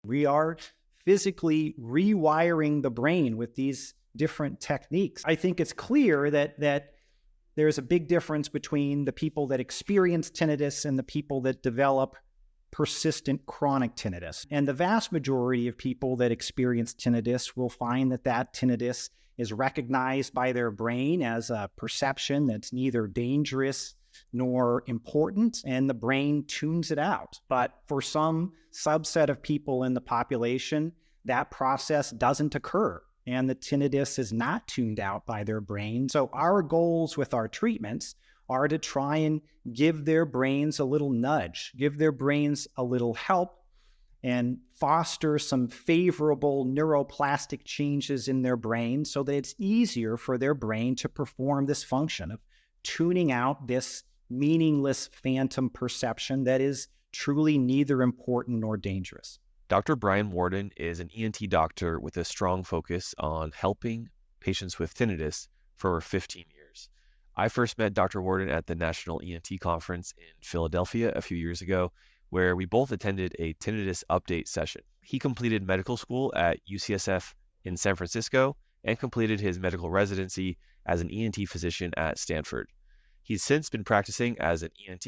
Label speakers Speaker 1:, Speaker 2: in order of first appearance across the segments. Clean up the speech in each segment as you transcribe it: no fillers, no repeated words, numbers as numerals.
Speaker 1: We are physically rewiring the brain with these different techniques. I think it's clear that there's a big difference between the people that experience tinnitus and the people that develop persistent chronic tinnitus. And the vast majority of people that experience tinnitus will find that tinnitus is recognized by their brain as a perception that's neither dangerous nor important, and the brain tunes it out. But for some subset of people in the population, that process doesn't occur, and the tinnitus is not tuned out by their brain. So our goals with our treatments are to try and give their brains a little nudge, give their brains a little help, and foster some favorable neuroplastic changes in their brain so that it's easier for their brain to perform this function of tuning out this meaningless phantom perception that is truly neither important nor dangerous.
Speaker 2: Dr. Brian Worden is an ENT doctor with a strong focus on helping patients with tinnitus for over 15 years. I first met Dr. Worden at the National ENT Conference in Philadelphia a few years ago, where we both attended a tinnitus update session. He completed medical school at UCSF in San Francisco and completed his medical residency as an ENT physician at Stanford. He's since been practicing as an ENT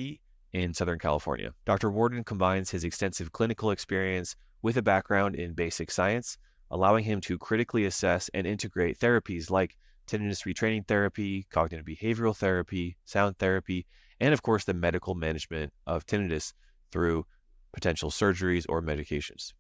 Speaker 2: in Southern California. Dr. Worden combines his extensive clinical experience with a background in basic science, allowing him to critically assess and integrate therapies like tinnitus retraining therapy, cognitive behavioral therapy, sound therapy, and of course the medical management of tinnitus through potential surgeries or medications.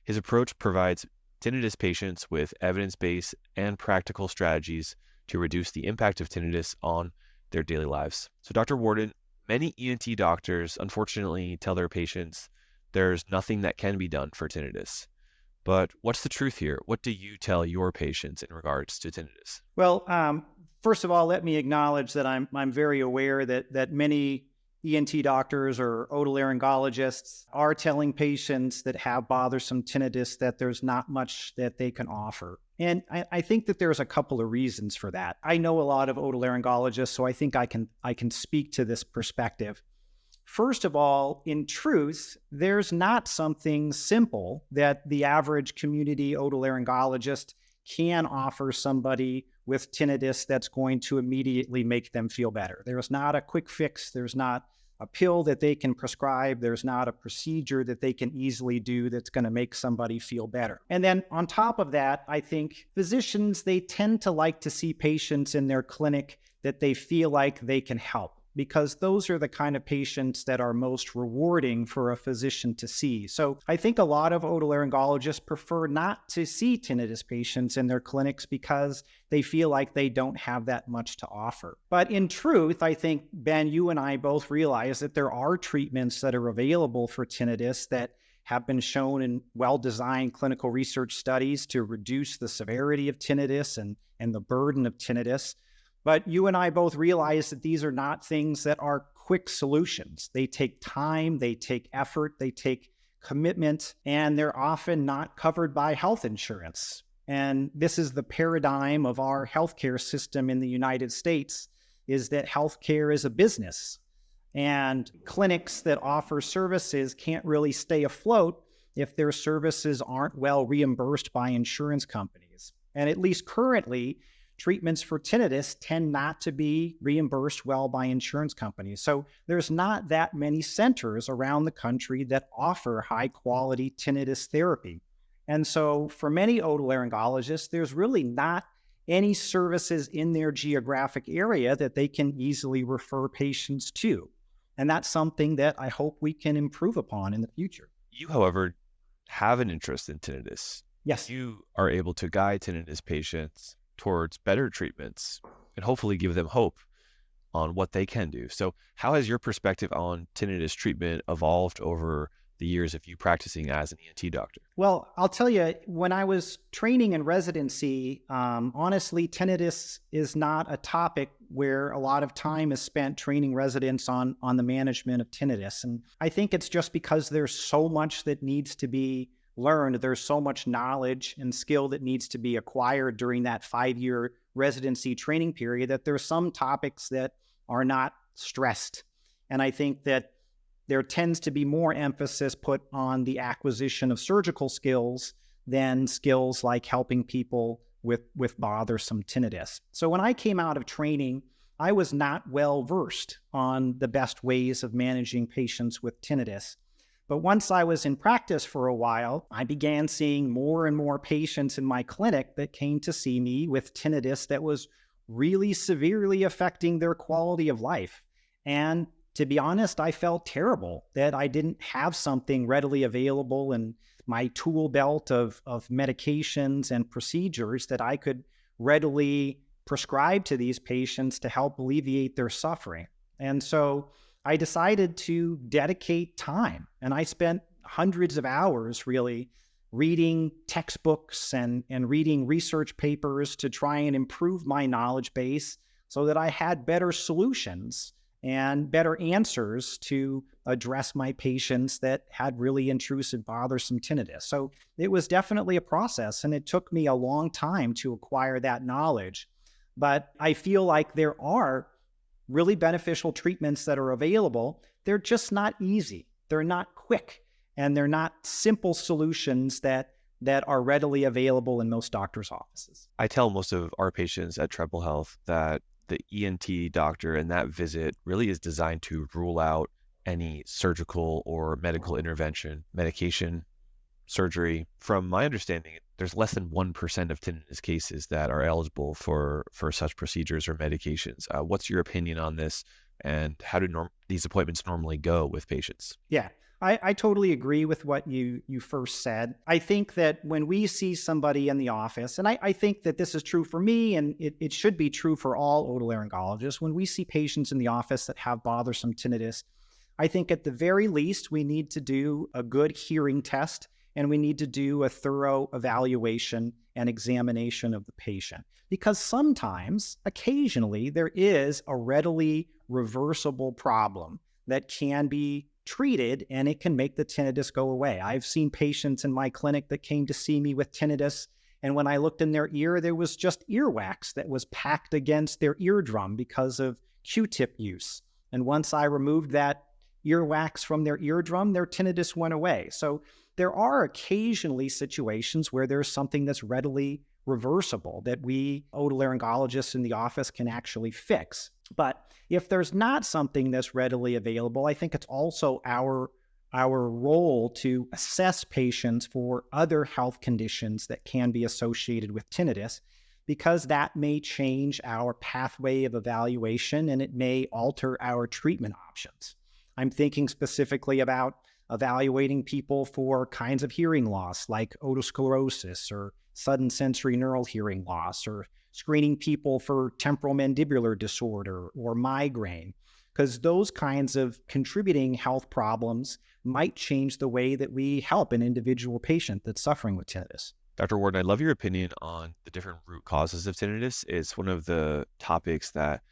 Speaker 2: His approach provides tinnitus patients with evidence-based and practical strategies to reduce the impact of tinnitus on their daily lives. So Dr. Worden, many ENT doctors unfortunately tell their patients there's nothing that can be done for tinnitus. But what's the truth here? What do you tell your patients in regards to tinnitus?
Speaker 1: Well, first of all, let me acknowledge that I'm very aware that many ENT doctors or otolaryngologists are telling patients that have bothersome tinnitus that there's not much that they can offer. And I think that there's a couple of reasons for that. I know a lot of otolaryngologists, so I think I can speak to this perspective. First of all, in truth, there's not something simple that the average community otolaryngologist can offer somebody with tinnitus that's going to immediately make them feel better. There's not a quick fix. There's not a pill that they can prescribe. There's not a procedure that they can easily do that's going to make somebody feel better. And then on top of that, I think physicians, they tend to like to see patients in their clinic that they feel like they can help, because those are the kind of patients that are most rewarding for a physician to see. So I think a lot of otolaryngologists prefer not to see tinnitus patients in their clinics because they feel like they don't have that much to offer. But in truth, I think, Ben, you and I both realize that there are treatments that are available for tinnitus that have been shown in well-designed clinical research studies to reduce the severity of tinnitus and the burden of tinnitus. But you and I both realize that these are not things that are quick solutions. They take time, they take effort, they take commitment, and they're often not covered by health insurance. And this is the paradigm of our healthcare system in the United States, is that healthcare is a business. And clinics that offer services can't really stay afloat if their services aren't well reimbursed by insurance companies. And at least currently, treatments for tinnitus tend not to be reimbursed well by insurance companies. So there's not that many centers around the country that offer high quality tinnitus therapy. And so for many otolaryngologists, there's really not any services in their geographic area that they can easily refer patients to. And that's something that I hope we can improve upon in the future.
Speaker 2: You, however, have an interest in tinnitus.
Speaker 1: Yes.
Speaker 2: You are able to guide tinnitus patients towards better treatments and hopefully give them hope on what they can do. So how has your perspective on tinnitus treatment evolved over the years of you practicing as an ENT doctor?
Speaker 1: Well, I'll tell you, when I was training in residency, honestly, tinnitus is not a topic where a lot of time is spent training residents on the management of tinnitus. And I think it's just because there's so much that needs to be learned. There's so much knowledge and skill that needs to be acquired during that 5-year residency training period that there's some topics that are not stressed. And I think that there tends to be more emphasis put on the acquisition of surgical skills than skills like helping people with bothersome tinnitus. So when I came out of training, I was not well versed on the best ways of managing patients with tinnitus. But once I was in practice for a while, I began seeing more and more patients in my clinic that came to see me with tinnitus that was really severely affecting their quality of life. And to be honest, I felt terrible that I didn't have something readily available in my tool belt of medications and procedures that I could readily prescribe to these patients to help alleviate their suffering. And so I decided to dedicate time, and I spent hundreds of hours really reading textbooks and reading research papers to try and improve my knowledge base so that I had better solutions and better answers to address my patients that had really intrusive, bothersome tinnitus. So it was definitely a process, and it took me a long time to acquire that knowledge. But I feel like there are really beneficial treatments that are available. They're just not easy. They're not quick, and they're not simple solutions that are readily available in most doctors' offices.
Speaker 2: I tell most of our patients at Treble Health that the ENT doctor and that visit really is designed to rule out any surgical or medical intervention, medication, surgery. From my understanding, there's less than 1% of tinnitus cases that are eligible for such procedures or medications. What's your opinion on this, and how do these appointments normally go with patients?
Speaker 1: Yeah, I totally agree with what you first said. I think that when we see somebody in the office, and I think that this is true for me, and it should be true for all otolaryngologists, when we see patients in the office that have bothersome tinnitus, I think at the very least, we need to do a good hearing test, and we need to do a thorough evaluation and examination of the patient. Because sometimes, occasionally, there is a readily reversible problem that can be treated, and it can make the tinnitus go away. I've seen patients in my clinic that came to see me with tinnitus, and when I looked in their ear, there was just earwax that was packed against their eardrum because of Q-tip use. And once I removed that earwax from their eardrum, their tinnitus went away. So there are occasionally situations where there's something that's readily reversible that we otolaryngologists in the office can actually fix. But if there's not something that's readily available, I think it's also our role to assess patients for other health conditions that can be associated with tinnitus, because that may change our pathway of evaluation and it may alter our treatment options. I'm thinking specifically about evaluating people for kinds of hearing loss like otosclerosis or sudden sensory neural hearing loss, or screening people for temporal mandibular disorder or migraine, because those kinds of contributing health problems might change the way that we help an individual patient that's suffering with tinnitus.
Speaker 2: Dr. Worden, I love your opinion on the different root causes of tinnitus. It's one of the topics that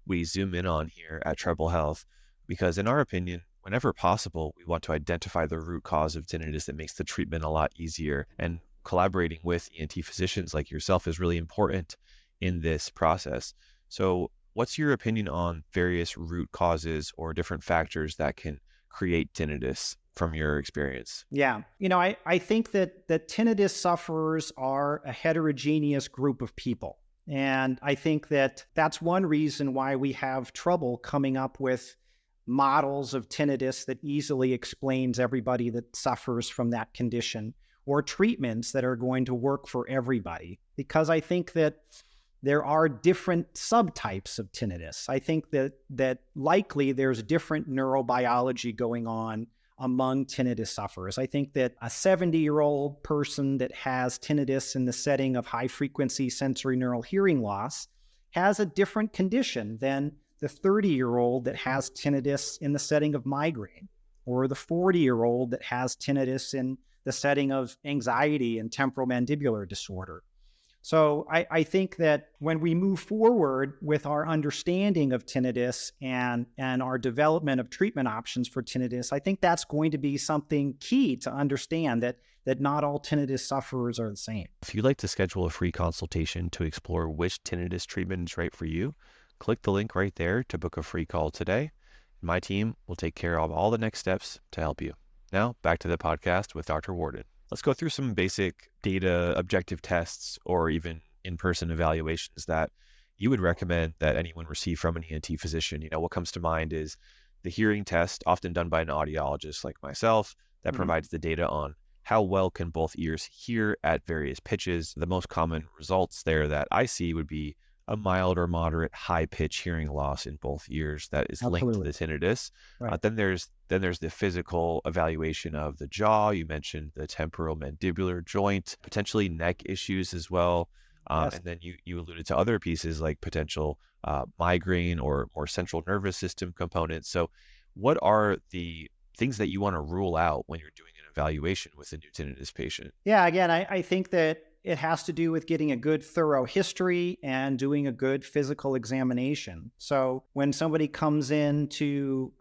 Speaker 2: we zoom in on here at Treble Health, because in our opinion, whenever possible, we want to identify the root cause of tinnitus that makes the treatment a lot easier. And collaborating with ENT physicians like yourself is really important in this process. So what's your opinion on various root causes or different factors that can create tinnitus from your experience?
Speaker 1: Yeah, I think that tinnitus sufferers are a heterogeneous group of people. And I think that that's one reason why we have trouble coming up with models of tinnitus that easily explains everybody that suffers from that condition, or treatments that are going to work for everybody. Because I think that there are different subtypes of tinnitus. I think that likely there's different neurobiology going on among tinnitus sufferers. I think that a 70-year-old person that has tinnitus in the setting of high-frequency sensory neural hearing loss has a different condition than the 30-year-old that has tinnitus in the setting of migraine, or the 40-year-old that has tinnitus in the setting of anxiety and temporal mandibular disorder. So I think that when we move forward with our understanding of tinnitus and our development of treatment options for tinnitus, I think that's going to be something key to understand, that not all tinnitus sufferers are the same.
Speaker 2: If you'd like to schedule a free consultation to explore which tinnitus treatment is right for you, click the link right there to book a free call today. My team will take care of all the next steps to help you. Now, back to the podcast with Dr. Worden. Let's go through some basic data objective tests or even in-person evaluations that you would recommend that anyone receive from an ENT physician. What comes to mind is the hearing test, often done by an audiologist like myself, that provides the data on how well can both ears hear at various pitches. The most common results there that I see would be a mild or moderate high pitch hearing loss in both ears that is linked to the tinnitus.
Speaker 1: Right.
Speaker 2: Then there's the physical evaluation of the jaw. You mentioned the temporal mandibular joint, potentially neck issues as well.
Speaker 1: Yes.
Speaker 2: And then you alluded to other pieces like potential migraine or more central nervous system components. So what are the things that you want to rule out when you're doing an evaluation with a new tinnitus patient?
Speaker 1: Yeah, again, I think that it has to do with getting a good, thorough history and doing a good physical examination. So when somebody comes in to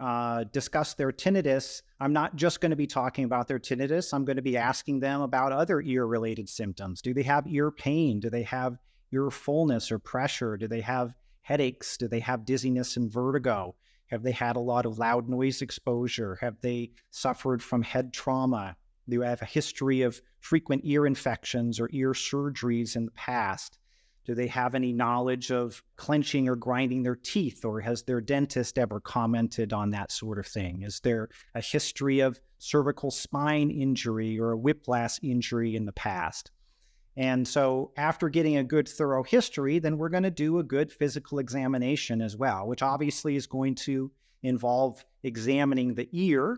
Speaker 1: discuss their tinnitus, I'm not just going to be talking about their tinnitus. I'm going to be asking them about other ear-related symptoms. Do they have ear pain? Do they have ear fullness or pressure? Do they have headaches? Do they have dizziness and vertigo? Have they had a lot of loud noise exposure? Have they suffered from head trauma? Do they have a history of frequent ear infections or ear surgeries in the past? Do they have any knowledge of clenching or grinding their teeth, or has their dentist ever commented on that sort of thing? Is there a history of cervical spine injury or a whiplash injury in the past? And so after getting a good thorough history, then we're going to do a good physical examination as well, which obviously is going to involve examining the ear.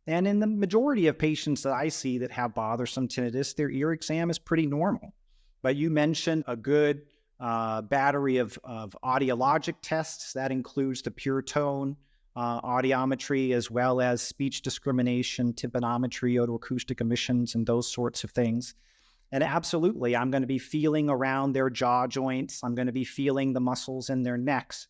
Speaker 1: And in the majority of patients that I see that have bothersome tinnitus, their ear exam is pretty normal. But you mentioned a good battery of audiologic tests. That includes the pure tone audiometry, as well as speech discrimination, tympanometry, otoacoustic emissions, and those sorts of things. And absolutely, I'm going to be feeling around their jaw joints. I'm going to be feeling the muscles in their necks.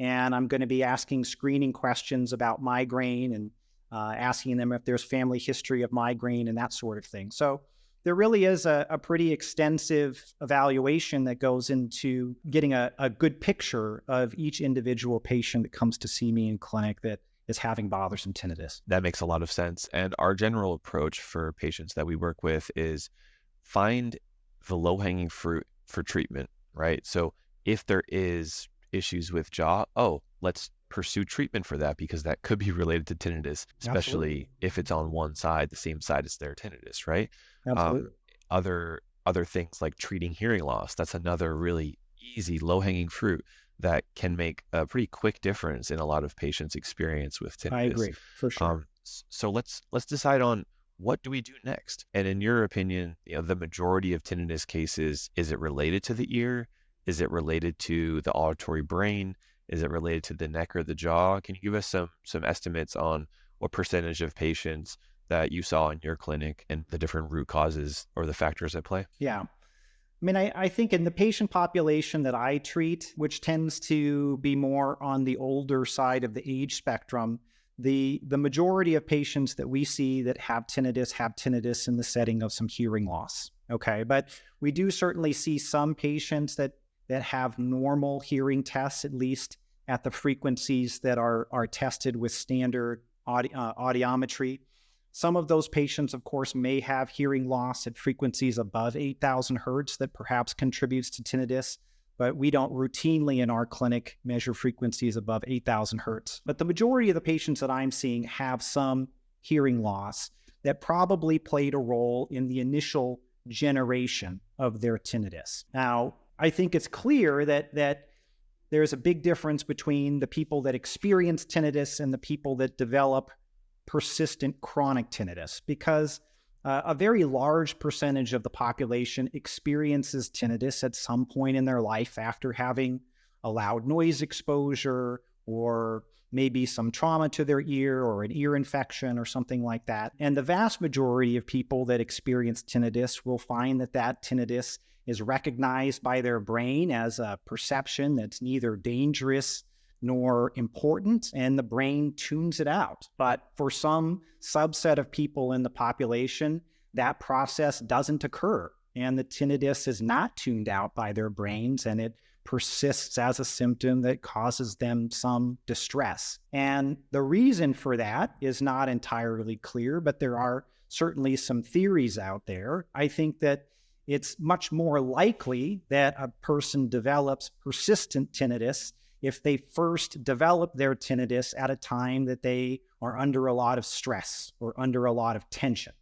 Speaker 1: And I'm going to be asking screening questions about migraine and asking them if there's family history of migraine and that sort of thing. So there really is a pretty extensive evaluation that goes into getting a good picture of each individual patient that comes to see me in clinic that is having bothersome tinnitus.
Speaker 2: That makes a lot of sense. And our general approach for patients that we work with is find the low-hanging fruit for treatment, right? So if there is issues with jaw, let's pursue treatment for that because that could be related to tinnitus, especially
Speaker 1: Absolutely.
Speaker 2: if it's on one side, the same side as their tinnitus, right?
Speaker 1: Absolutely.
Speaker 2: Other things like treating hearing loss, that's another really easy low-hanging fruit that can make a pretty quick difference in a lot of patients' experience with tinnitus.
Speaker 1: I agree, for sure.
Speaker 2: So let's decide on what do we do next? And in your opinion, the majority of tinnitus cases, is it related to the ear? Is it related to the auditory brain? Is it related to the neck or the jaw? Can you give us some estimates on what percentage of patients that you saw in your clinic and the different root causes or the factors at play?
Speaker 1: Yeah. I mean, I think in the patient population that I treat, which tends to be more on the older side of the age spectrum, the majority of patients that we see that have tinnitus in the setting of some hearing loss. Okay. But we do certainly see some patients that have normal hearing tests, at least at the frequencies that are tested with standard audiometry. Some of those patients, of course, may have hearing loss at frequencies above 8,000 hertz that perhaps contributes to tinnitus, but we don't routinely in our clinic measure frequencies above 8,000 hertz. But the majority of the patients that I'm seeing have some hearing loss that probably played a role in the initial generation of their tinnitus. Now, I think it's clear that there's a big difference between the people that experience tinnitus and the people that develop persistent chronic tinnitus, because a very large percentage of the population experiences tinnitus at some point in their life after having a loud noise exposure or maybe some trauma to their ear or an ear infection or something like that. And the vast majority of people that experience tinnitus will find that tinnitus is recognized by their brain as a perception that's neither dangerous nor important, and the brain tunes it out. But for some subset of people in the population, that process doesn't occur, and the tinnitus is not tuned out by their brains, and it persists as a symptom that causes them some distress. And the reason for that is not entirely clear, but there are certainly some theories out there. I think that it's much more likely that a person develops persistent tinnitus if they first develop their tinnitus at a time that they are under a lot of stress or under a lot of tension.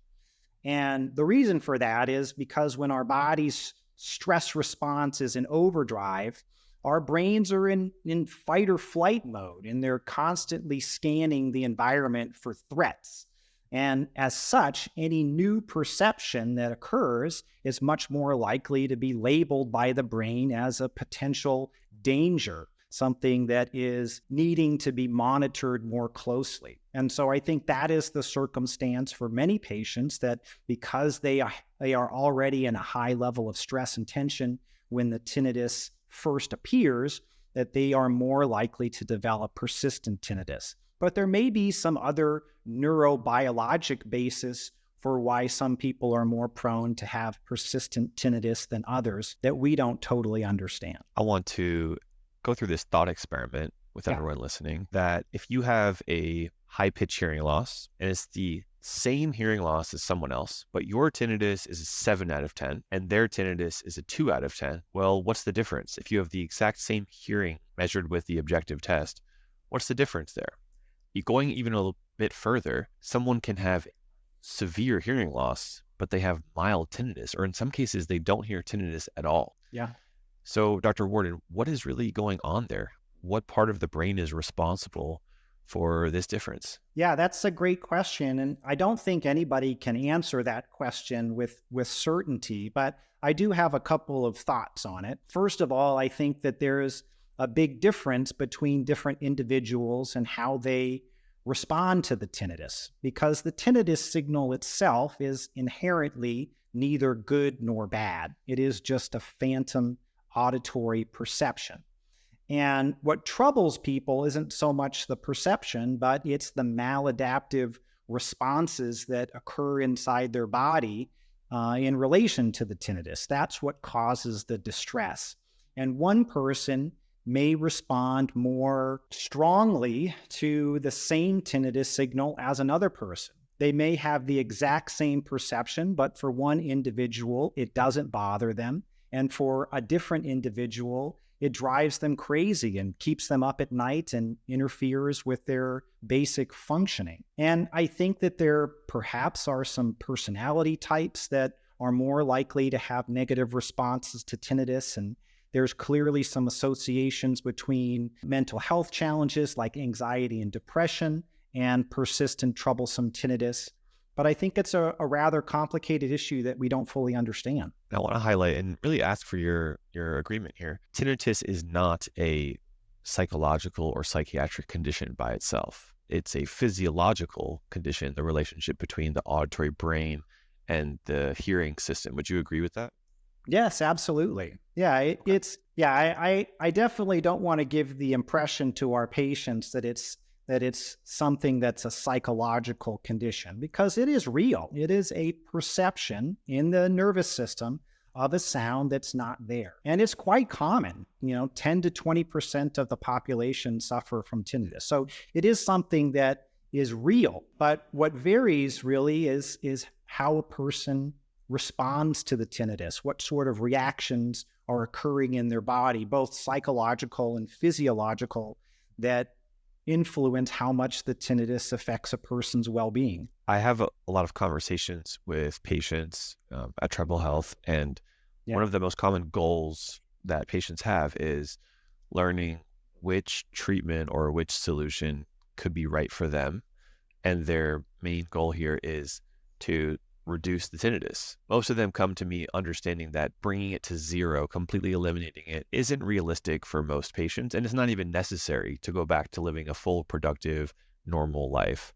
Speaker 1: And the reason for that is because when our body's stress response is in overdrive, our brains are in fight or flight mode, and they're constantly scanning the environment for threats. And as such, any new perception that occurs is much more likely to be labeled by the brain as a potential danger, something that is needing to be monitored more closely. And so I think that is the circumstance for many patients, that because they are already in a high level of stress and tension when the tinnitus first appears, that they are more likely to develop persistent tinnitus. But there may be some other neurobiologic basis for why some people are more prone to have persistent tinnitus than others that we don't totally understand.
Speaker 2: I want to go through this thought experiment with everyone listening, that if you have a high-pitched hearing loss and it's the same hearing loss as someone else, but your tinnitus is a 7 out of 10 and their tinnitus is a 2 out of 10, well, what's the difference? If you have the exact same hearing measured with the objective test, what's the difference there? Going even a little bit further, someone can have severe hearing loss, but they have mild tinnitus, or in some cases, they don't hear tinnitus at all.
Speaker 1: Yeah.
Speaker 2: So, Dr. Worden, what is really going on there? What part of the brain is responsible for this difference?
Speaker 1: Yeah, that's a great question. And I don't think anybody can answer that question with certainty, but I do have a couple of thoughts on it. First of all, I think that there's a big difference between different individuals and how they respond to the tinnitus, because the tinnitus signal itself is inherently neither good nor bad. It is just a phantom auditory perception. And what troubles people isn't so much the perception, but it's the maladaptive responses that occur inside their body in relation to the tinnitus. That's what causes the distress. And one person may respond more strongly to the same tinnitus signal as another person. They may have the exact same perception, but for one individual, it doesn't bother them. And for a different individual, it drives them crazy and keeps them up at night and interferes with their basic functioning. And I think that there perhaps are some personality types that are more likely to have negative responses to tinnitus. And there's clearly some associations between mental health challenges like anxiety and depression and persistent troublesome tinnitus. But I think it's a rather complicated issue that we don't fully understand.
Speaker 2: I want to highlight and really ask for your agreement here. Tinnitus is not a psychological or psychiatric condition by itself. It's a physiological condition, the relationship between the auditory brain and the hearing system. Would you agree with that?
Speaker 1: Yes, absolutely. Yeah, I definitely don't want to give the impression to our patients that it's something that's a psychological condition, because it is real. It is a perception in the nervous system of a sound that's not there. And it's quite common. 10 to 20% of the population suffer from tinnitus. So it is something that is real. But what varies really is how a person responds to the tinnitus, what sort of reactions are occurring in their body, both psychological and physiological, that influence how much the tinnitus affects a person's well-being.
Speaker 2: I have a lot of conversations with patients at Treble Health, and one of the most common goals that patients have is learning which treatment or which solution could be right for them. And their main goal here is to reduce the tinnitus. Most of them come to me understanding that bringing it to zero, completely eliminating it, isn't realistic for most patients, and it's not even necessary to go back to living a full, productive, normal life.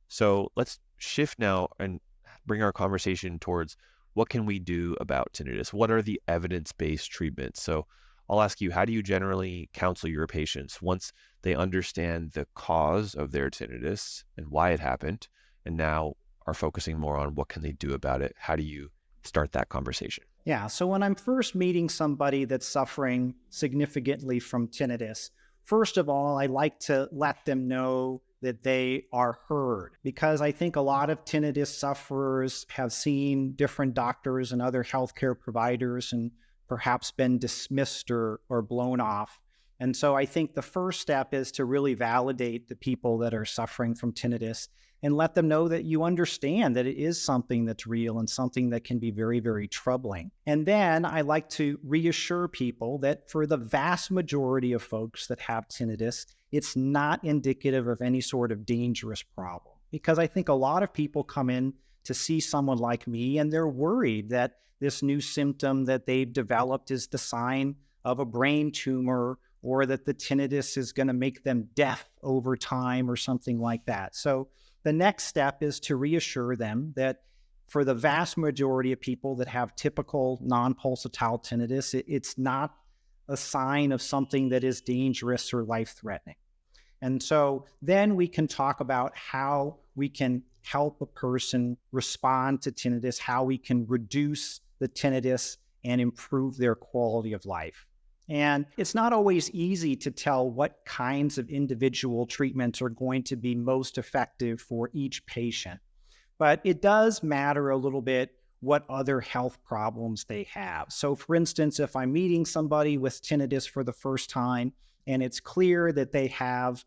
Speaker 2: So let's shift now and bring our conversation towards what can we do about tinnitus? What are the evidence-based treatments? So I'll ask you, how do you generally counsel your patients once they understand the cause of their tinnitus and why it happened, and now are focusing more on what can they do about it? How do you start that conversation?
Speaker 1: Yeah. So when I'm first meeting somebody that's suffering significantly from tinnitus, first of all, I like to let them know that they are heard, because I think a lot of tinnitus sufferers have seen different doctors and other healthcare providers and perhaps been dismissed or blown off. And so I think the first step is to really validate the people that are suffering from tinnitus and let them know that you understand that it is something that's real and something that can be very, very troubling. And then I like to reassure people that for the vast majority of folks that have tinnitus, it's not indicative of any sort of dangerous problem. Because I think a lot of people come in to see someone like me and they're worried that this new symptom that they've developed is the sign of a brain tumor, or that the tinnitus is going to make them deaf over time or something like that. So the next step is to reassure them that for the vast majority of people that have typical non-pulsatile tinnitus, it's not a sign of something that is dangerous or life-threatening. And so then we can talk about how we can help a person respond to tinnitus, how we can reduce the tinnitus and improve their quality of life. And it's not always easy to tell what kinds of individual treatments are going to be most effective for each patient. But it does matter a little bit what other health problems they have. So for instance, if I'm meeting somebody with tinnitus for the first time and it's clear that they have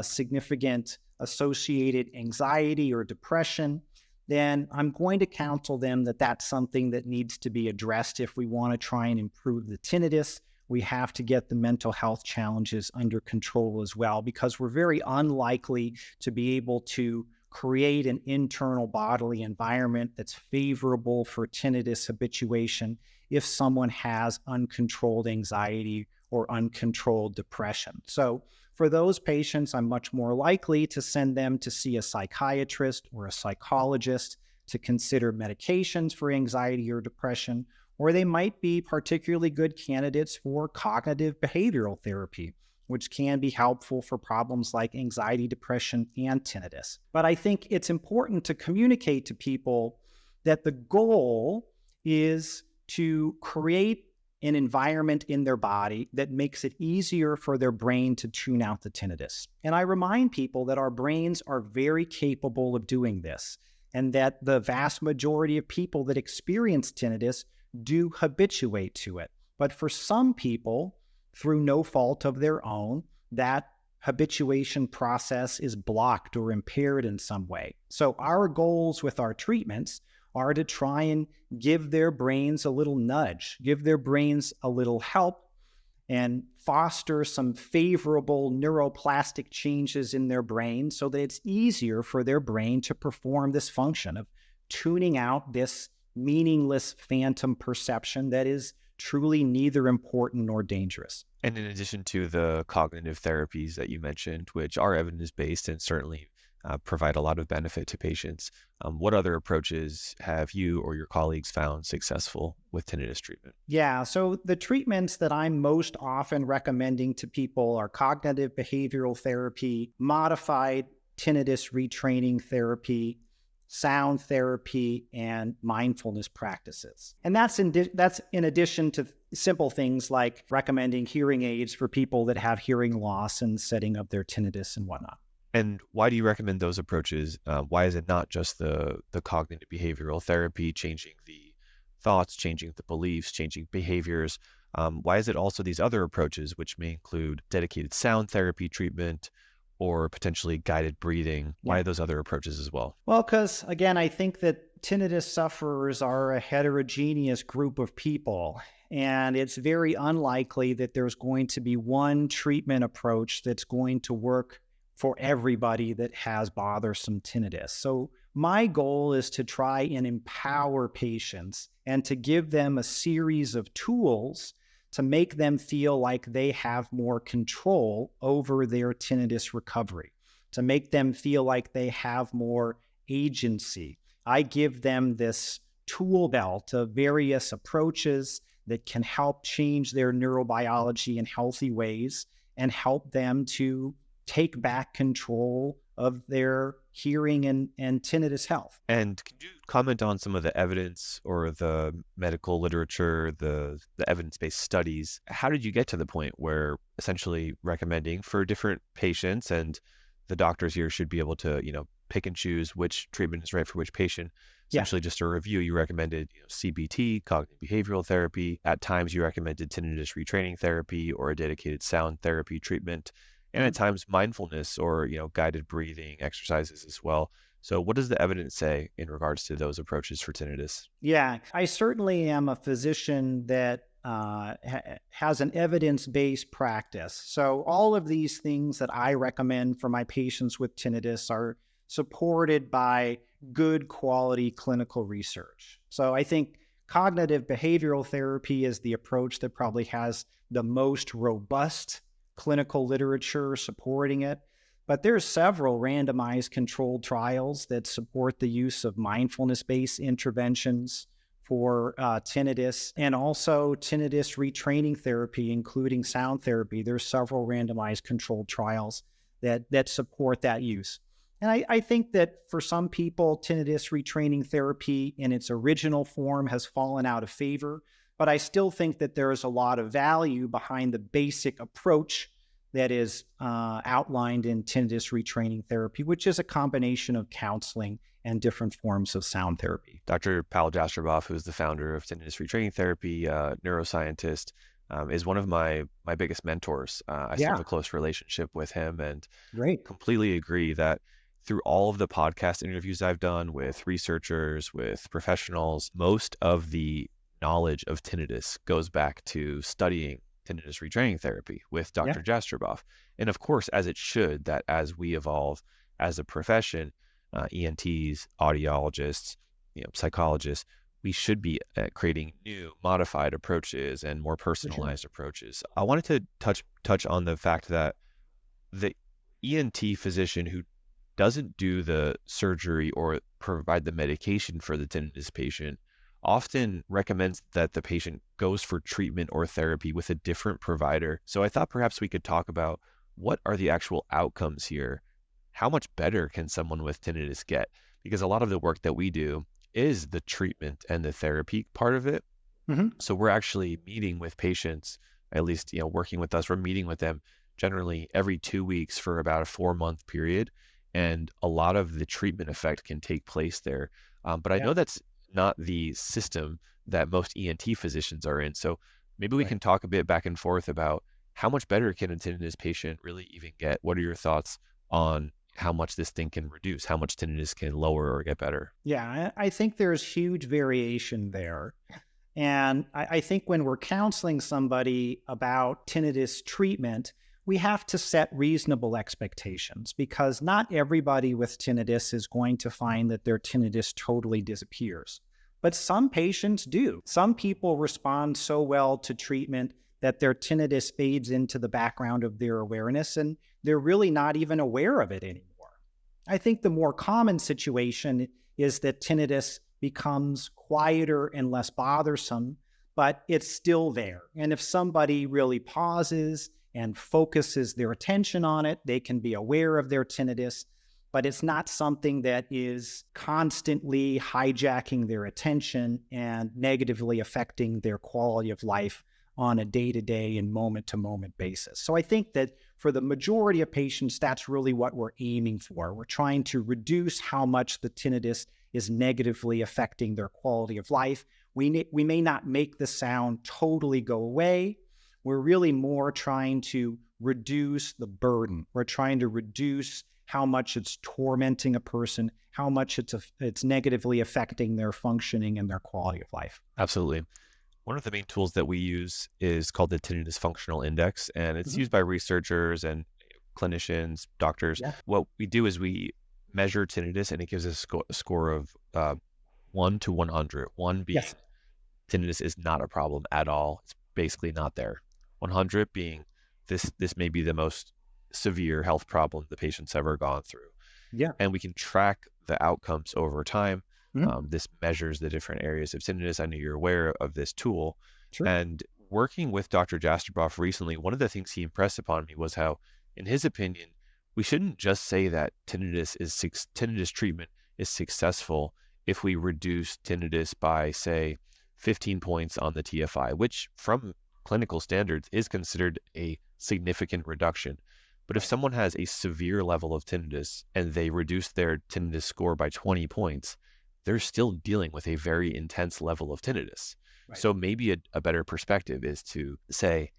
Speaker 1: significant associated anxiety or depression, then I'm going to counsel them that that's something that needs to be addressed. If we want to try and improve the tinnitus, we have to get the mental health challenges under control as well, because we're very unlikely to be able to create an internal bodily environment that's favorable for tinnitus habituation if someone has uncontrolled anxiety or uncontrolled depression. So for those patients, I'm much more likely to send them to see a psychiatrist or a psychologist to consider medications for anxiety or depression, or they might be particularly good candidates for cognitive behavioral therapy, which can be helpful for problems like anxiety, depression, and tinnitus. But I think it's important to communicate to people that the goal is to create an environment in their body that makes it easier for their brain to tune out the tinnitus. And I remind people that our brains are very capable of doing this, and that the vast majority of people that experience tinnitus do habituate to it. But for some people, through no fault of their own, that habituation process is blocked or impaired in some way. So our goals with our treatments are to try and give their brains a little nudge, give their brains a little help, and foster some favorable neuroplastic changes in their brain so that it's easier for their brain to perform this function of tuning out this meaningless phantom perception that is truly neither important nor dangerous.
Speaker 2: And in addition to the cognitive therapies that you mentioned, which are evidence-based and certainly provide a lot of benefit to patients, what other approaches have you or your colleagues found successful with tinnitus treatment?
Speaker 1: Yeah, so the treatments that I'm most often recommending to people are cognitive behavioral therapy, modified tinnitus retraining therapy, sound therapy, and mindfulness practices. And that's in addition to simple things like recommending hearing aids for people that have hearing loss and setting up their tinnitus and whatnot.
Speaker 2: And why do you recommend those approaches? Why is it not just the cognitive behavioral therapy, changing the thoughts, changing the beliefs, changing behaviors? Why is it also these other approaches, which may include dedicated sound therapy treatment or potentially guided breathing? Why are those other approaches as well?
Speaker 1: Well, because again, I think that tinnitus sufferers are a heterogeneous group of people, and it's very unlikely that there's going to be one treatment approach that's going to work for everybody that has bothersome tinnitus. So my goal is to try and empower patients and to give them a series of tools to make them feel like they have more control over their tinnitus recovery, to make them feel like they have more agency. I give them this tool belt of various approaches that can help change their neurobiology in healthy ways and help them to take back control of their hearing and tinnitus health.
Speaker 2: And could you comment on some of the evidence or the medical literature, the evidence-based studies? How did you get to the point where essentially recommending for different patients, and the doctors here should be able to, pick and choose which treatment is right for which patient?
Speaker 1: Yeah.
Speaker 2: Essentially, just a review, you recommended, CBT, cognitive behavioral therapy. At times, you recommended tinnitus retraining therapy or a dedicated sound therapy treatment, and at
Speaker 1: Mhm.
Speaker 2: times mindfulness or, guided breathing exercises as well. So what does the evidence say in regards to those approaches for tinnitus?
Speaker 1: Yeah, I certainly am a physician that has an evidence based practice. So, all of these things that I recommend for my patients with tinnitus are supported by good quality clinical research. So, I think cognitive behavioral therapy is the approach that probably has the most robust clinical literature supporting it. But there's several randomized controlled trials that support the use of mindfulness-based interventions for tinnitus, and also tinnitus retraining therapy, including sound therapy. There's several randomized controlled trials that support that use. And I think that for some people, tinnitus retraining therapy in its original form has fallen out of favor, but I still think that there is a lot of value behind the basic approach that is outlined in tinnitus retraining therapy, which is a combination of counseling and different forms of sound therapy.
Speaker 2: Dr. Paul Jastroboff, who is the founder of tinnitus retraining therapy, neuroscientist, is one of my biggest mentors. I still have
Speaker 1: Yeah,
Speaker 2: a close relationship with him, and
Speaker 1: great.
Speaker 2: completely agree that through all of the podcast interviews I've done with researchers, with professionals, most of the knowledge of tinnitus goes back to studying tinnitus retraining therapy with
Speaker 1: Yeah,
Speaker 2: Dr. Jastroboff. And of course, as it should, that as we evolve as a profession, ENTs, audiologists, psychologists, we should be creating new modified approaches and more
Speaker 1: for sure.
Speaker 2: personalized approaches. I wanted to touch on the fact that the ENT physician who doesn't do the surgery or provide the medication for the tinnitus patient often recommends that the patient goes for treatment or therapy with a different provider. So I thought perhaps we could talk about what are the actual outcomes here? How much better can someone with tinnitus get? Because a lot of the work that we do is the treatment and the therapy part of it.
Speaker 1: Hmm.
Speaker 2: So we're actually meeting with patients, at least, working with us, we're meeting with them generally every 2 weeks for about a 4 month period. And a lot of the treatment effect can take place there. But I
Speaker 1: Yeah,
Speaker 2: know that's not the system that most ENT physicians are in. So maybe we
Speaker 1: right.
Speaker 2: can talk a bit back and forth about how much better can a tinnitus patient really even get? What are your thoughts on how much this thing can reduce, how much tinnitus can lower or get better?
Speaker 1: Yeah, I think there's huge variation there. And I think when we're counseling somebody about tinnitus treatment, we have to set reasonable expectations because not everybody with tinnitus is going to find that their tinnitus totally disappears. But some patients do. Some people respond so well to treatment that their tinnitus fades into the background of their awareness and they're really not even aware of it anymore. I think the more common situation is that tinnitus becomes quieter and less bothersome, but it's still there. And if somebody really pauses and focuses their attention on it, they can be aware of their tinnitus, but it's not something that is constantly hijacking their attention and negatively affecting their quality of life on a day to day and moment to moment basis. So I think that for the majority of patients, that's really what we're aiming for. We're trying to reduce how much the tinnitus is negatively affecting their quality of life. We may not make the sound totally go away. We're really more trying to reduce the burden. We're trying to reduce how much it's tormenting a person, how much it's negatively affecting their functioning and their quality of life.
Speaker 2: Absolutely. One of the main tools that we use is called the Tinnitus Functional Index, and it's
Speaker 1: Mhm.
Speaker 2: used by researchers and clinicians, doctors.
Speaker 1: Yeah.
Speaker 2: What we do is we measure tinnitus, and it gives us a score of 1 to 100. 1 being
Speaker 1: Yes.
Speaker 2: tinnitus is not a problem at all; it's basically not there. 100 being this may be the most severe health problem the patient's ever gone through,
Speaker 1: Yeah.
Speaker 2: and we can track the outcomes over time.
Speaker 1: Mhm.
Speaker 2: This measures the different areas of tinnitus. I know you're aware of this tool.
Speaker 1: Sure.
Speaker 2: And working with Dr. Jastroboff recently, one of the things he impressed upon me was how, in his opinion, we shouldn't just say that tinnitus treatment is successful if we reduce tinnitus by, say, 15 points on the TFI, which from clinical standards is considered a significant reduction. But if
Speaker 1: Right.
Speaker 2: someone has a severe level of tinnitus and they reduce their tinnitus score by 20 points, they're still dealing with a very intense level of tinnitus.
Speaker 1: Right.
Speaker 2: So maybe a better perspective is to say,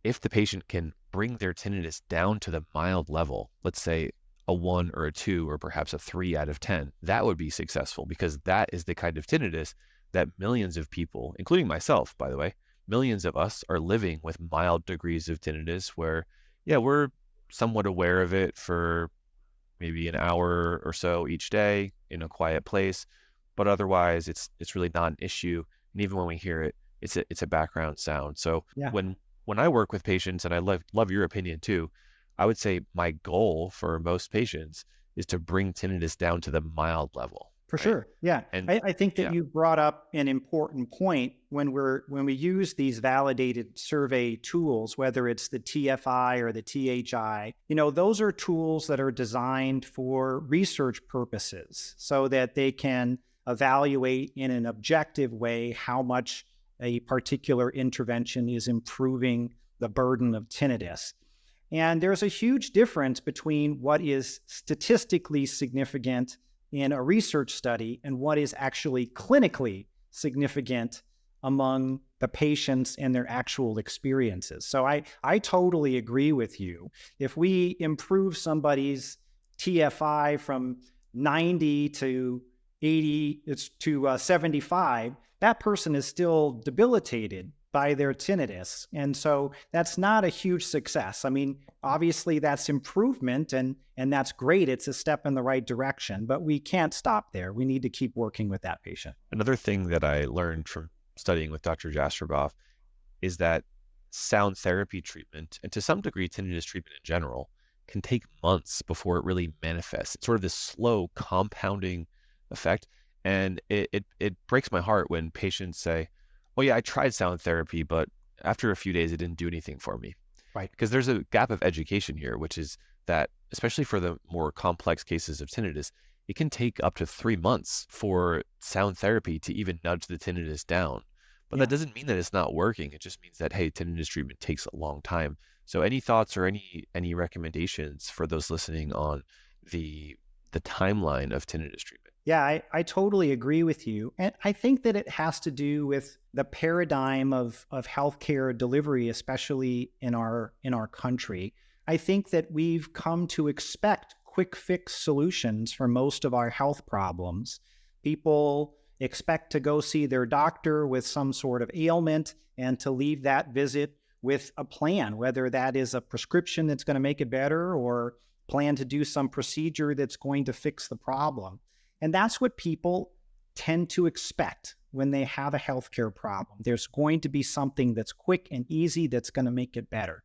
Speaker 2: if the patient can bring their tinnitus down to the mild level, let's say a 1 or a 2 or perhaps a 3 out of 10, that would be successful because that is the kind of tinnitus that millions of people, including myself, by the way, millions of us are living with mild degrees of tinnitus where, yeah, we're somewhat aware of it for maybe an hour or so each day in a quiet place, but otherwise it's really not an issue. And even when we hear it, it's a background sound. So
Speaker 1: Yeah.
Speaker 2: when I work with patients, and I love your opinion too, I would say my goal for most patients is to bring tinnitus down to the mild level,
Speaker 1: For
Speaker 2: right?
Speaker 1: sure. Yeah.
Speaker 2: And
Speaker 1: I think that
Speaker 2: yeah,
Speaker 1: you brought up an important point when we use these validated survey tools, whether it's the TFI or the THI, those are tools that are designed for research purposes so that they can evaluate in an objective way how much a particular intervention is improving the burden of tinnitus. And there's a huge difference between what is statistically significant in a research study and what is actually clinically significant among the patients and their actual experiences. So I totally agree with you. If we improve somebody's TFI from 90 to 80 it's to 75, that person is still debilitated by their tinnitus. And so that's not a huge success. I mean, obviously that's improvement and that's great. It's a step in the right direction, but we can't stop there. We need to keep working with that patient.
Speaker 2: another thing that I learned from studying with Dr. Jastroboff is that sound therapy treatment, and to some degree tinnitus treatment in general, can take months before it really manifests. It's sort of this slow compounding effect. And it breaks my heart when patients say, oh yeah, I tried sound therapy, but after a few days, it didn't do anything for me.
Speaker 1: Right.
Speaker 2: Because there's a gap of education here, which is that, especially for the more complex cases of tinnitus, it can take up to 3 months for sound therapy to even nudge the tinnitus down. But
Speaker 1: Yeah.
Speaker 2: that doesn't mean that it's not working. It just means that, hey, tinnitus treatment takes a long time. So any thoughts or any recommendations for those listening on the timeline of tinnitus treatment?
Speaker 1: Yeah, I totally agree with you. And I think that it has to do with the paradigm of healthcare delivery, especially in our country. I think that we've come to expect quick fix solutions for most of our health problems. People expect to go see their doctor with some sort of ailment and to leave that visit with a plan, whether that is a prescription that's going to make it better or plan to do some procedure that's going to fix the problem. And that's what people tend to expect when they have a healthcare problem. There's going to be something that's quick and easy that's going to make it better.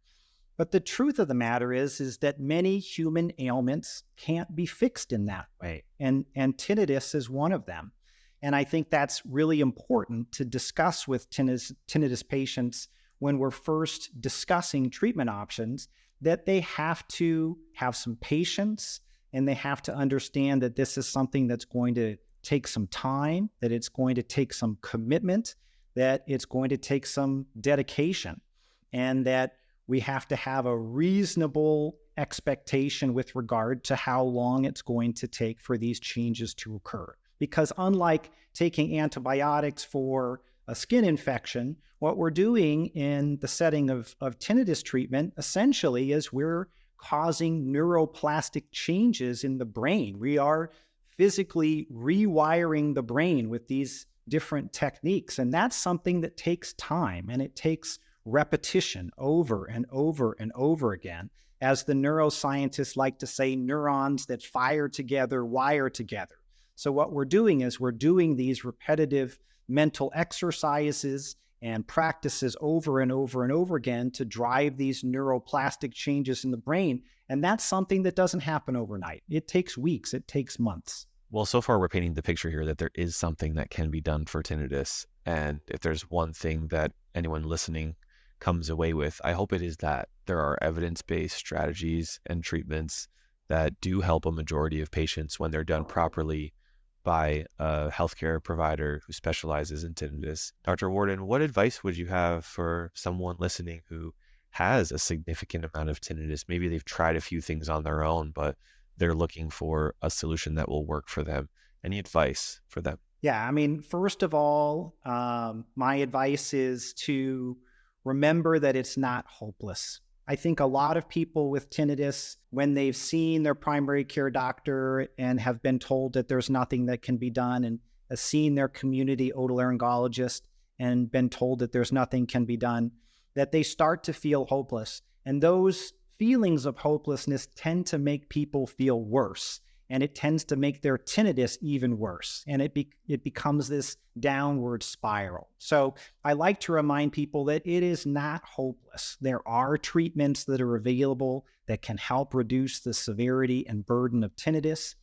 Speaker 1: But the truth of the matter is that many human ailments can't be fixed in that way. And tinnitus is one of them. And I think that's really important to discuss with tinnitus patients when we're first discussing treatment options, that they have to have some patience and they have to understand that this is something that's going to take some time, that it's going to take some commitment, that it's going to take some dedication, and that we have to have a reasonable expectation with regard to how long it's going to take for these changes to occur. Because unlike taking antibiotics for a skin infection, what we're doing in the setting of tinnitus treatment essentially is we're causing neuroplastic changes in the brain. We are physically rewiring the brain with these different techniques. And that's something that takes time and it takes repetition over and over and over again. As the neuroscientists like to say, neurons that fire together wire together. So what we're doing is we're doing these repetitive mental exercises and practices over and over and over again to drive these neuroplastic changes in the brain. And that's something that doesn't happen overnight. It takes weeks, it takes months.
Speaker 2: Well, so far we're painting the picture here that there is something that can be done for tinnitus. And if there's one thing that anyone listening comes away with. I hope it is that there are evidence-based strategies and treatments that do help a majority of patients when they're done properly by a healthcare provider who specializes in tinnitus. Dr. Worden, what advice would you have for someone listening who has a significant amount of tinnitus? Maybe they've tried a few things on their own, but they're looking for a solution that will work for them. Any advice for them?
Speaker 1: Yeah, I mean, first of all, my advice is to remember that it's not hopeless. I think a lot of people with tinnitus, when they've seen their primary care doctor and have been told that there's nothing that can be done, and has seen their community otolaryngologist and been told that there's nothing can be done, that they start to feel hopeless. And those feelings of hopelessness tend to make people feel worse. And it tends to make their tinnitus even worse. And it becomes this downward spiral. So I like to remind people that it is not hopeless. There are treatments that are available that can help reduce the severity and burden of tinnitus.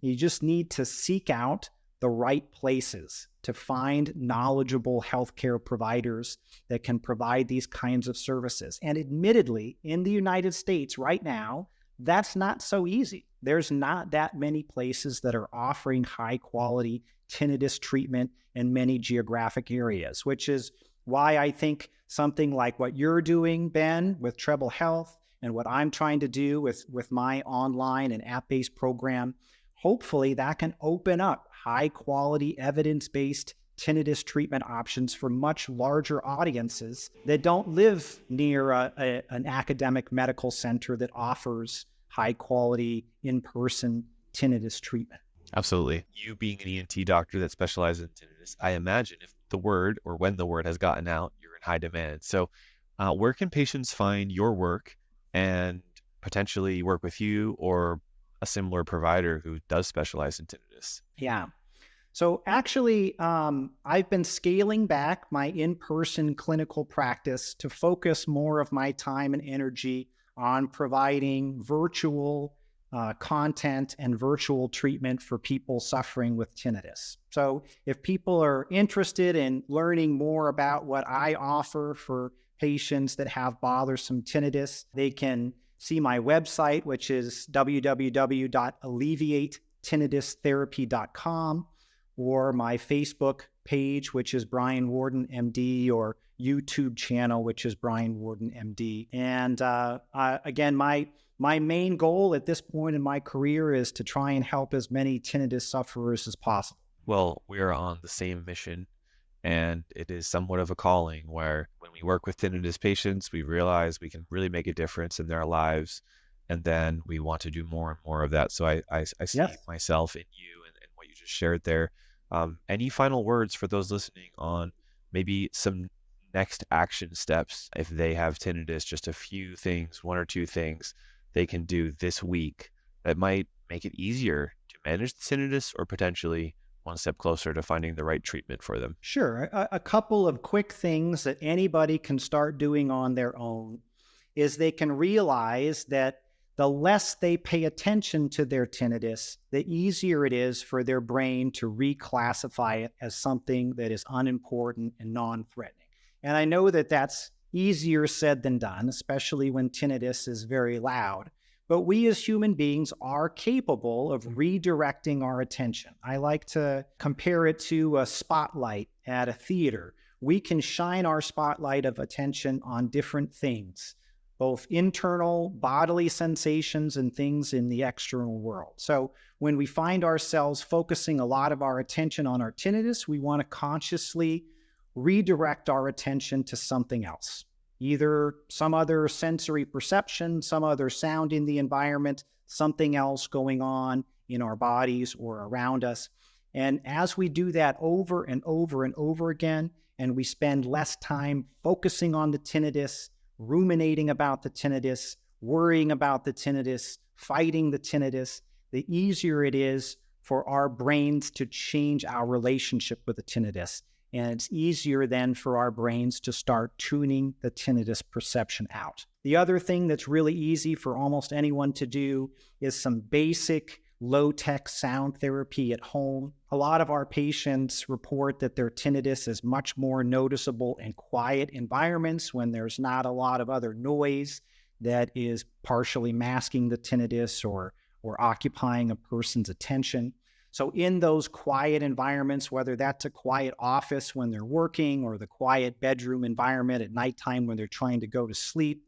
Speaker 1: You just need to seek out the right places to find knowledgeable healthcare providers that can provide these kinds of services. And admittedly, in the United States right now, that's not so easy. There's not that many places that are offering high quality tinnitus treatment in many geographic areas, which is why I think something like what you're doing, Ben, with Treble Health, and what I'm trying to do with my online and app-based program, hopefully that can open up high quality evidence-based tinnitus treatment options for much larger audiences that don't live near an academic medical center that offers high quality in-person tinnitus treatment.
Speaker 2: Absolutely. You being an ENT doctor that specializes in tinnitus, I imagine if the word or when the word has gotten out, you're in high demand. So where can patients find your work and potentially work with you or a similar provider who does specialize in tinnitus?
Speaker 1: Yeah. So actually, I've been scaling back my in-person clinical practice to focus more of my time and energy on providing virtual content and virtual treatment for people suffering with tinnitus. So if people are interested in learning more about what I offer for patients that have bothersome tinnitus, they can see my website, which is www.alleviatetinnitusTherapy.com, or my Facebook page, which is Brian Worden MD, or YouTube channel, which is Brian Worden MD. And again, my main goal at this point in my career is to try and help as many tinnitus sufferers as possible.
Speaker 2: Well, we are on the same mission, and it is somewhat of a calling where when we work with tinnitus patients, we realize we can really make a difference in their lives, and then we want to do more and more of that. So I see
Speaker 1: Yes.
Speaker 2: myself in you and what you just shared there. Any final words for those listening on maybe some next action steps if they have tinnitus, just a few things, one or two things they can do this week that might make it easier to manage the tinnitus or potentially one step closer to finding the right treatment for them?
Speaker 1: Sure. A couple of quick things that anybody can start doing on their own is they can realize that the less they pay attention to their tinnitus, the easier it is for their brain to reclassify it as something that is unimportant and non-threatening. And I know that that's easier said than done, especially when tinnitus is very loud. But we as human beings are capable of redirecting our attention. I like to compare it to a spotlight at a theater. We can shine our spotlight of attention on different things, both internal bodily sensations and things in the external world. So when we find ourselves focusing a lot of our attention on our tinnitus, we want to consciously redirect our attention to something else, either some other sensory perception, some other sound in the environment, something else going on in our bodies or around us. And as we do that over and over and over again, and we spend less time focusing on the tinnitus, ruminating about the tinnitus, worrying about the tinnitus, fighting the tinnitus, the easier it is for our brains to change our relationship with the tinnitus. And it's easier then for our brains to start tuning the tinnitus perception out. The other thing that's really easy for almost anyone to do is some basic low-tech sound therapy at home. A lot of our patients report that their tinnitus is much more noticeable in quiet environments when there's not a lot of other noise that is partially masking the tinnitus or occupying a person's attention. So in those quiet environments, whether that's a quiet office when they're working or the quiet bedroom environment at nighttime when they're trying to go to sleep,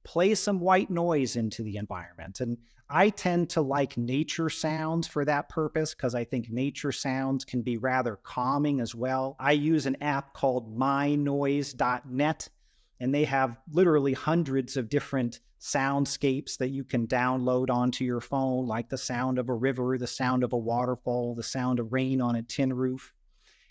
Speaker 1: play some white noise into the environment. And I tend to like nature sounds for that purpose because I think nature sounds can be rather calming as well. I use an app called mynoise.net, and they have literally hundreds of different soundscapes that you can download onto your phone, like the sound of a river, the sound of a waterfall, the sound of rain on a tin roof.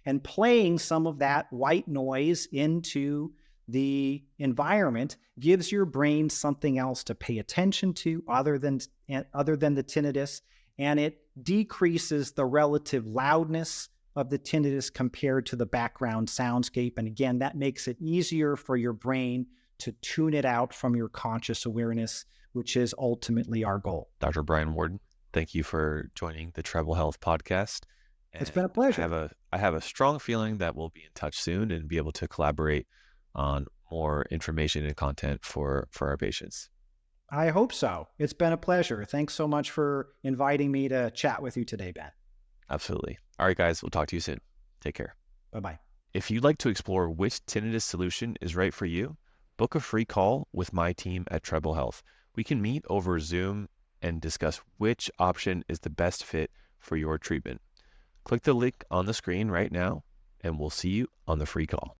Speaker 1: And playing some of that white noise into the environment gives your brain something else to pay attention to other than the tinnitus, and it decreases the relative loudness of the tinnitus compared to the background soundscape. And again, that makes it easier for your brain to tune it out from your conscious awareness, which is ultimately our goal.
Speaker 2: Dr. Brian Worden, thank you for joining the Treble Health podcast.
Speaker 1: It's been a pleasure.
Speaker 2: I have a strong feeling that we'll be in touch soon and be able to collaborate on more information and content for our patients.
Speaker 1: I hope so. It's been a pleasure. Thanks so much for inviting me to chat with you today, Ben.
Speaker 2: Absolutely. All right, guys, we'll talk to you soon. Take care.
Speaker 1: Bye-bye.
Speaker 2: If you'd like to explore which tinnitus solution is right for you, book a free call with my team at Treble Health. We can meet over Zoom and discuss which option is the best fit for your treatment. Click the link on the screen right now, and we'll see you on the free call.